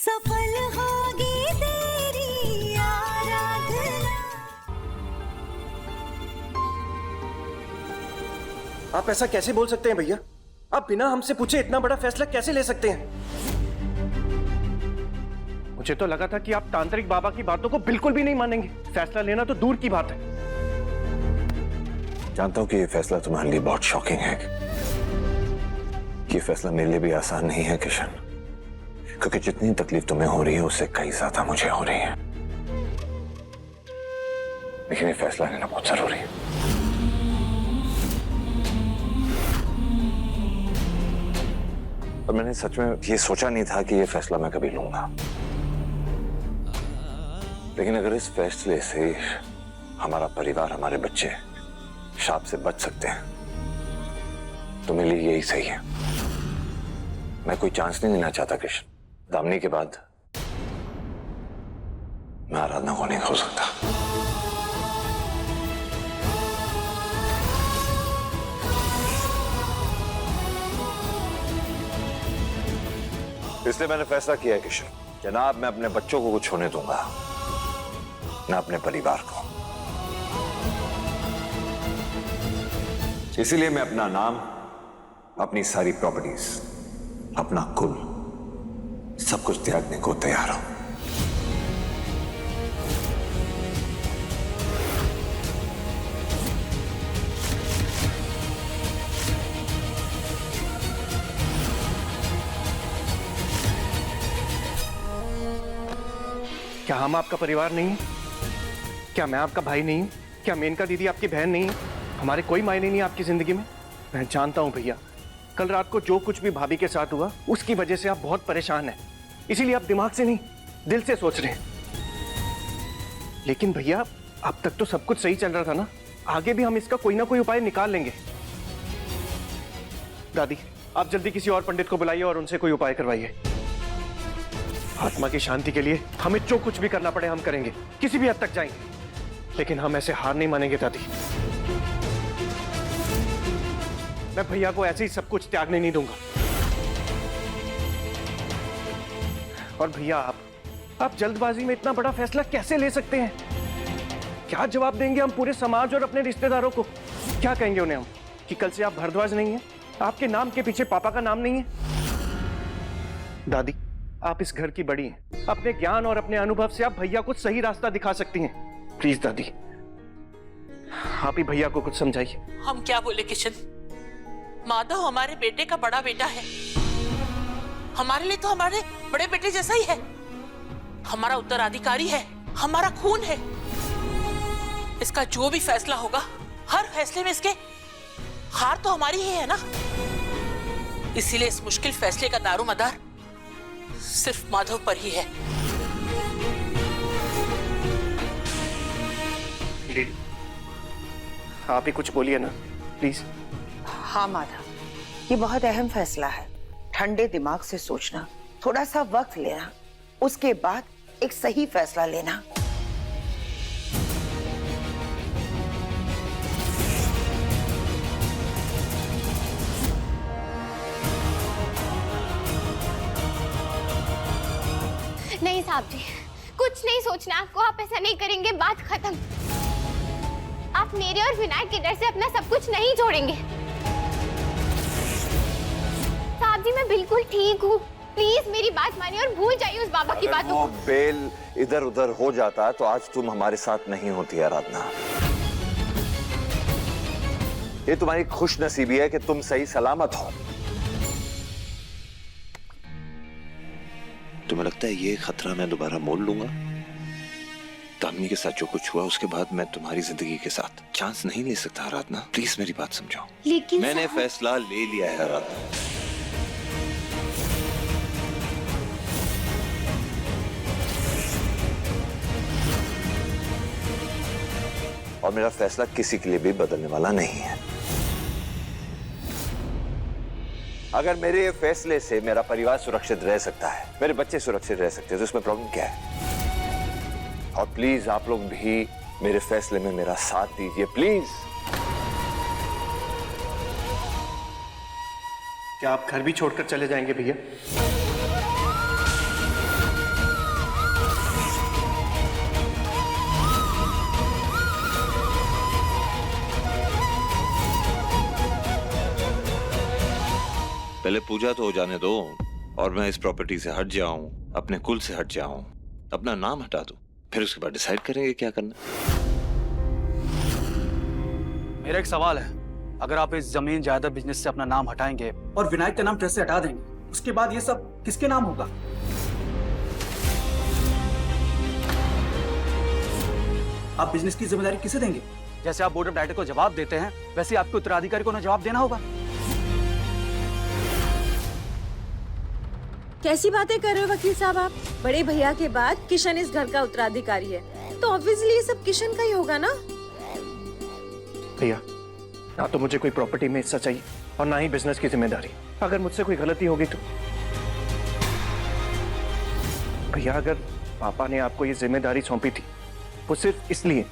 सफल होगी तेरी आराधना। आप ऐसा कैसे बोल सकते हैं भैया? आप बिना हमसे पूछे इतना बड़ा फैसला कैसे ले सकते हैं? मुझे तो लगा था कि आप तांत्रिक बाबा की बातों को बिल्कुल भी नहीं मानेंगे। फैसला लेना तो दूर की बात है। जानता हूं कि ये फैसला तुम्हारे लिए बहुत शॉकिंग है। ये फैसला मेरे लिए भी आसान नहीं है किशन, क्योंकि जितनी तकलीफ तुम्हें हो रही है उससे कई ज्यादा मुझे हो रही है। लेकिन ये फैसला लेना बहुत जरूरी है। और मैंने सच में ये सोचा नहीं था कि ये फैसला मैं कभी लूंगा, लेकिन अगर इस फैसले से हमारा परिवार, हमारे बच्चे शाप से बच सकते हैं तो मेरे लिए यही सही है। मैं कोई चांस नहीं देना चाहता कृष्ण। दामिनी के बाद मैं आराधना को नहीं खो सकता। इसलिए मैंने फैसला किया है किशन, जनाब, मैं अपने बच्चों को कुछ होने दूंगा, न अपने परिवार को। इसीलिए मैं अपना नाम, अपनी सारी प्रॉपर्टीज, अपना कुल, सब कुछ त्यागने को तैयार हूं। क्या हम आपका परिवार नहीं है? क्या मैं आपका भाई नहीं हूं? क्या मेनका दीदी आपकी बहन नहीं है? हमारे कोई मायने नहीं है आपकी जिंदगी में? मैं जानता हूं भैया, कल रात को जो कुछ भी भाभी के साथ हुआ उसकी वजह से आप बहुत परेशान हैं। इसीलिए आप दिमाग से नहीं, दिल से सोच रहे हैं। लेकिन भैया, अब तक तो सब कुछ सही चल रहा था ना? आगे भी हम इसका कोई ना कोई उपाय निकाल लेंगे। दादी, आप जल्दी किसी और पंडित को बुलाइए और उनसे कोई उपाय करवाइए। आत्मा की शांति के लिए हमें जो कुछ भी करना पड़े हम करेंगे, किसी भी हद तक जाएंगे, लेकिन हम ऐसे हार नहीं मानेंगे दादी। मैं भैया को ऐसे ही सब कुछ त्यागने नहीं दूंगा। और भैया, आप जल्दबाजी में इतना बड़ा फैसला कैसे ले सकते हैं? क्या जवाब देंगे हम पूरे समाज और अपने रिश्तेदारों को? क्या कहेंगे उन्हें हम कि कल से आप भारद्वाज नहीं हैं, आपके नाम के पीछे पापा का नाम नहीं है? दादी, आप इस घर की बड़ी हैं। अपने ज्ञान और अपने अनुभव से आप भैया को सही रास्ता दिखा सकती हैं। प्लीज दादी, आप ही भैया को कुछ समझाइए। हम क्या बोले किशन? माधव हमारे बेटे का बड़ा बेटा है, हमारे लिए तो हमारे बड़े बेटे जैसा ही है। हमारा उत्तराधिकारी है, हमारा खून है। इसका जो भी फैसला होगा, हर फैसले में इसके हार तो हमारी ही है ना। इसीलिए इस मुश्किल फैसले का दारोमदार सिर्फ माधव पर ही है। आप ही कुछ बोलिए ना, प्लीज। हाँ माधव, ये बहुत अहम फैसला है। ठंडे दिमाग से सोचना, थोड़ा सा वक्त लेना, उसके बाद एक सही फैसला लेना। नहीं साहब जी, कुछ नहीं सोचना आपको। आप ऐसा नहीं करेंगे, बात खत्म। आप मेरे और विनायक के डर से अपना सब कुछ नहीं छोड़ेंगे। साहब जी, मैं बिल्कुल ठीक हूँ। प्लीज मेरी बात मानिए और भूल जाइए उस बाबा की बातों को। बेल इधर उधर हो जाता तो आज तुम हमारे साथ नहीं होती आराधना। ये तुम्हारी खुशनसीबी है कि तुम सही सलामत हो। तुम्हें लगता है ये खतरा मैं दोबारा मोल लूंगा? दामिनी के साथ जो कुछ हुआ उसके बाद मैं तुम्हारी जिंदगी के साथ चांस नहीं ले सकता आराधना। प्लीज मेरी बात समझो। लेकिन मैंने फैसला ले लिया है आराधना, और मेरा फैसला किसी के लिए भी बदलने वाला नहीं है। अगर मेरे ये फैसले से मेरा परिवार सुरक्षित रह सकता है, मेरे बच्चे सुरक्षित रह सकते हैं, तो इसमें प्रॉब्लम क्या है? और प्लीज आप लोग भी मेरे फैसले में मेरा साथ दीजिए, प्लीज। क्या आप घर भी छोड़कर चले जाएंगे भैया? पहले पूजा तो हो जाने दो और मैं इस प्रॉपर्टी से हट जाऊं, अपने कुल से हट जाऊं, अपना नाम हटा दूं, फिर उसके बाद डिसाइड करेंगे क्या करना। मेरा एक सवाल है, अगर आप इस जमीन जायदाद बिजनेस से अपना नाम हटाएंगे और विनायक का नाम ट्रस्ट से हटा देंगे, उसके बाद ये सब किसके नाम होगा? आप बिजनेस की जिम्मेदारी किसे देंगे? जैसे आप बोर्ड ऑफ डायरेक्टर को जवाब देते हैं, वैसे ही आपके उत्तराधिकारी को ना जवाब देना होगा। कैसी बातें कर रहे हो वकील साहब आप? बड़े भैया के बाद किशन इस घर का उत्तराधिकारी है, तो ऑब्वियसली ये सब किशन का ही होगा ना। भैया, ना तो मुझे कोई प्रॉपर्टी में हिस्सा चाहिए और ना ही बिजनेस की जिम्मेदारी। अगर मुझसे कोई गलती होगी तो भैया, अगर पापा ने आपको ये जिम्मेदारी सौंपी थी वो सिर्फ इसलिए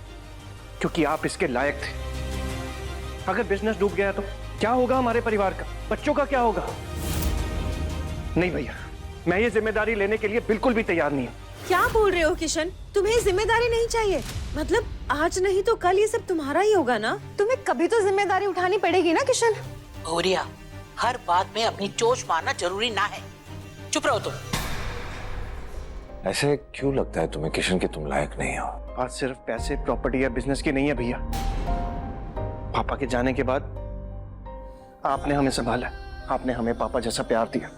क्योंकि आप इसके लायक थे। अगर बिजनेस डूब गया तो क्या होगा हमारे परिवार का, बच्चों का क्या होगा? नहीं भैया, मैं ये जिम्मेदारी लेने के लिए बिल्कुल भी तैयार नहीं हूँ। क्या बोल रहे हो किशन? तुम्हें जिम्मेदारी नहीं चाहिए? मतलब आज नहीं तो कल ये सब तुम्हारा ही होगा ना? तुम्हें कभी तो जिम्मेदारी उठानी पड़ेगी ना किशन। गौरिया, हर बात में अपनी चोच मारना जरूरी ना है। चुप रहो तुम। ऐसे क्यों लगता है तुम्हें किशन कि तुम लायक नहीं हो? बात सिर्फ पैसे, प्रॉपर्टी या बिजनेस की नहीं है भैया। पापा के जाने के बाद आपने हमें संभाला, आपने हमें पापा जैसा प्यार दिया,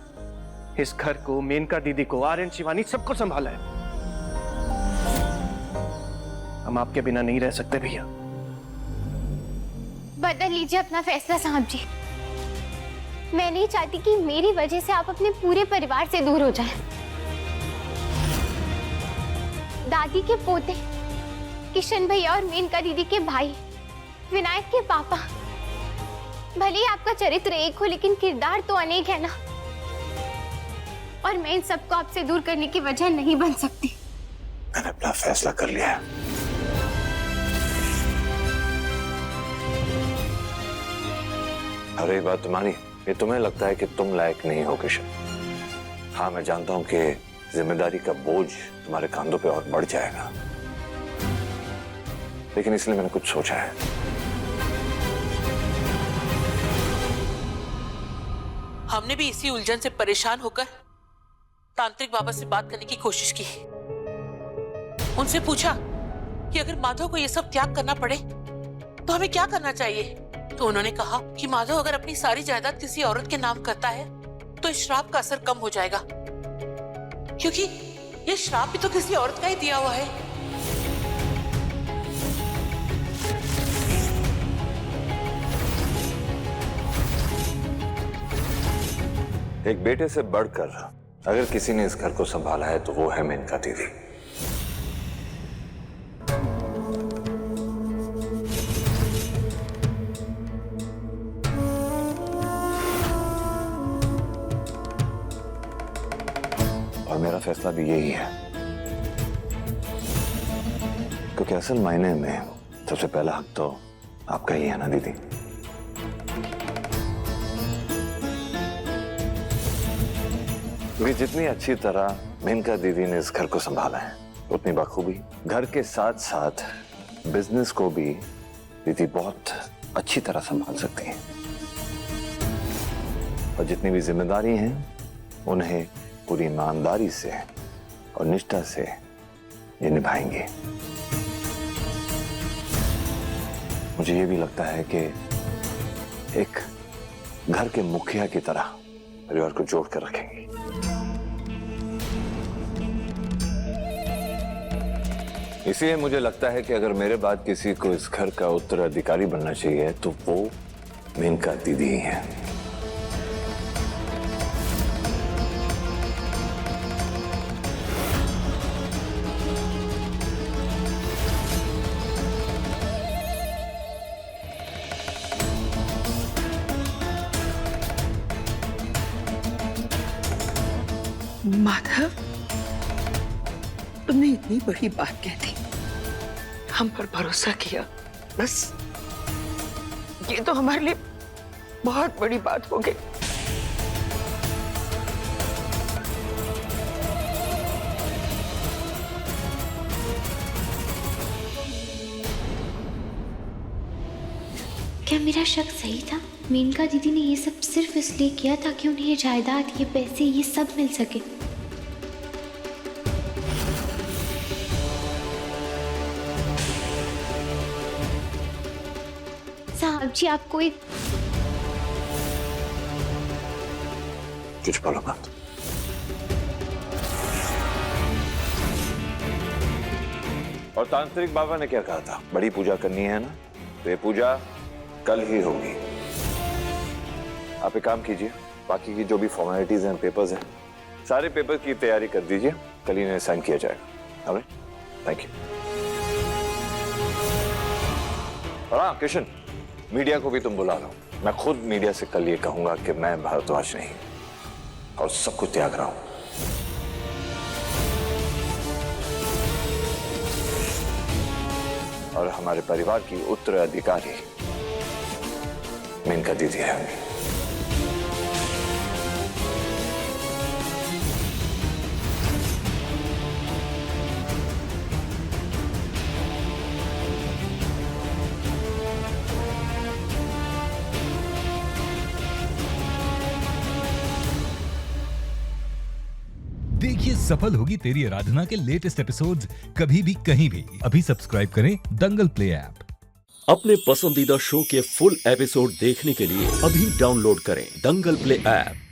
इस घर को, मेनका दीदी को, आर्यन, शिवानी, सबको संभाला है। हम आपके बिना नहीं रह सकते भैया। बदल लीजिए अपना फैसला साहब जी। मैं नहीं चाहती कि मेरी वजह से आप अपने पूरे परिवार से दूर हो जाएं। दादी के पोते, किशन भैया और मेनका दीदी के भाई, विनायक के पापा, भले ही आपका चरित्र एक हो लेकिन किरदार तो अनेक है ना। और मैं इन सबको आपसे दूर करने की वजह नहीं बन सकती। मैंने अपना फैसला कर लिया है। अरे बात तुम्हारी, ये तुम्हें लगता है कि तुम लायक नहीं हो किशन। हाँ, मैं जानता हूं कि जिम्मेदारी का बोझ तुम्हारे कंधों पे और बढ़ जाएगा, लेकिन इसलिए मैंने कुछ सोचा है। हमने भी इसी उलझन से परेशान होकर तांत्रिक बाबा से बात करने की कोशिश की। उनसे पूछा कि अगर माधव को ये सब त्याग करना पड़े तो हमें क्या करना चाहिए। तो उन्होंने कहा कि माधव अगर अपनी सारी जायदाद किसी औरत के नाम करता है तो इस श्राप का असर कम हो जाएगा, क्योंकि ये श्राप भी तो किसी औरत का ही दिया हुआ है। एक बेटे से बढ़कर अगर किसी ने इस घर को संभाला है तो वो है मेनका दीदी। और मेरा फैसला भी यही है, क्योंकि असल मायने में सबसे पहला हक तो आपका ही है ना दीदी। क्योंकि जितनी अच्छी तरह मेनका दीदी ने इस घर को संभाला है, उतनी बखूबी घर के साथ साथ बिजनेस को भी दीदी बहुत अच्छी तरह संभाल सकती हैं। और जितनी भी जिम्मेदारी हैं उन्हें पूरी ईमानदारी से और निष्ठा से ये निभाएंगे। मुझे ये भी लगता है कि एक घर के मुखिया की तरह परिवार को जोड़ कर रखेंगे। इसलिए मुझे लगता है कि अगर मेरे बाद किसी को इस घर का उत्तराधिकारी बनना चाहिए तो वो मेनका दीदी ही है। माधव, तुमने इतनी बड़ी बात कह दी, हम पर भरोसा किया, बस ये तो हमारे लिए बहुत बड़ी बात हो गई। क्या मेरा शक सही था? मेनका दीदी ने ये सब सिर्फ इसलिए किया ताकि उन्हें ये जायदाद, ये पैसे, ये सब मिल सके। साहब जी, आप कोई कुछ बोलो मत। और तांत्रिक बाबा ने क्या कहा था? बड़ी पूजा करनी है ना, तो ये पूजा कल ही होगी। आप एक काम कीजिए, बाकी की जो भी फॉर्मेलिटीज हैं, पेपर्स हैं, सारे पेपर की तैयारी कर दीजिए, कल ही इन्हें साइन किया जाएगा। Alright, thank you. और हाँ किशन, मीडिया को भी तुम बुला लो। मैं खुद मीडिया से कल ये कहूंगा कि मैं भारद्वाज नहीं और सब कुछ त्याग रहा हूं। और हमारे परिवार की उत्तराधिकारी मेनका दीदी रहेंगी। देखिए सफल होगी तेरी आराधना के लेटेस्ट एपिसोड्स कभी भी कहीं भी। अभी सब्सक्राइब करें दंगल प्ले ऐप। अपने पसंदीदा शो के फुल एपिसोड देखने के लिए अभी डाउनलोड करें दंगल प्ले ऐप।